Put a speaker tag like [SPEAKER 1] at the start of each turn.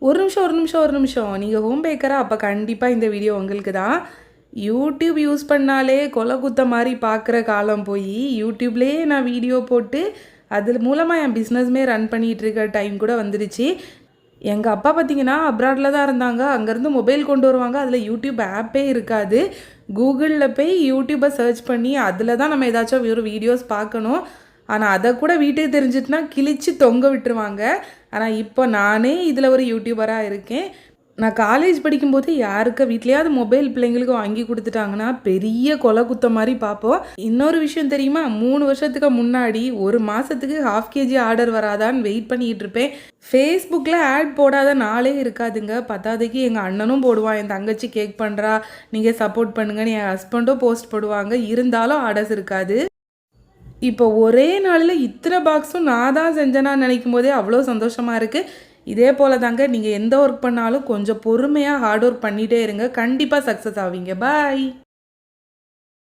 [SPEAKER 1] ஒரு நிமிஷம். நீங்கள் ஹோம் பேக்கரா? அப்போ கண்டிப்பாக இந்த வீடியோ உங்களுக்கு தான். யூடியூப் யூஸ் பண்ணாலே கொலை குத்த மாதிரி பார்க்குற காலம் போய் யூடியூப்லேயே நான் வீடியோ போட்டு அது மூலமாக என் பிஸ்னஸ்மே ரன் பண்ணிகிட்டு இருக்க டைம் கூட வந்துடுச்சு. எங்கள் அப்பா பார்த்திங்கன்னா அப்ராடில் தான் இருந்தாங்க. அங்கேருந்து மொபைல் கொண்டு வருவாங்க. அதில் யூடியூப் ஆப்பே இருக்காது. கூகுளில் போய் யூடியூப்பை சர்ச் பண்ணி அதில் தான் நம்ம ஏதாச்சும் ஒரு வீடியோஸ் பார்க்கணும். ஆனால் அதை கூட வீட்டுக்கு தெரிஞ்சிட்டுனா கிழிச்சு தொங்க விட்டுருவாங்க. ஆனால் இப்போ நானே இதில் ஒரு யூடியூபராக இருக்கேன். நான் காலேஜ் படிக்கும்போது யாருக்கு வீட்லையாவது மொபைல் பிள்ளைங்களுக்கு வாங்கி கொடுத்துட்டாங்கன்னா பெரிய கொலை குத்த மாதிரி பார்ப்போம். இன்னொரு விஷயம் தெரியுமா, 3 வருஷத்துக்கு முன்னாடி 1 மாதத்துக்கு 1/2 kg ஆர்டர் வராதான்னு வெயிட் பண்ணிக்கிட்டு இருப்பேன். ஃபேஸ்புக்கில் ஆட் போடாத நாளே இருக்காதுங்க. பத்தாவதுக்கு எங்கள் அண்ணனும் போடுவான், என் தங்கச்சி கேக் பண்ணுறா நீங்கள் சப்போர்ட் பண்ணுங்கன்னு என் ஹஸ்பண்டும் போஸ்ட் போடுவாங்க. இருந்தாலும் ஆர்டர்ஸ் இருக்காது. இப்போ ஒரே நாளில் இத்தனை பாக்ஸும் நான் தான் செஞ்சேனான்னு நினைக்கும் போதே அவ்வளோ சந்தோஷமாக இருக்குது. இதே போல் தாங்க நீங்கள் எந்த ஒர்க் பண்ணாலும் கொஞ்சம் பொறுமையாக ஹார்ட் ஒர்க் பண்ணிகிட்டே இருங்க. கண்டிப்பாக சக்ஸஸ் ஆவீங்க. பாய்.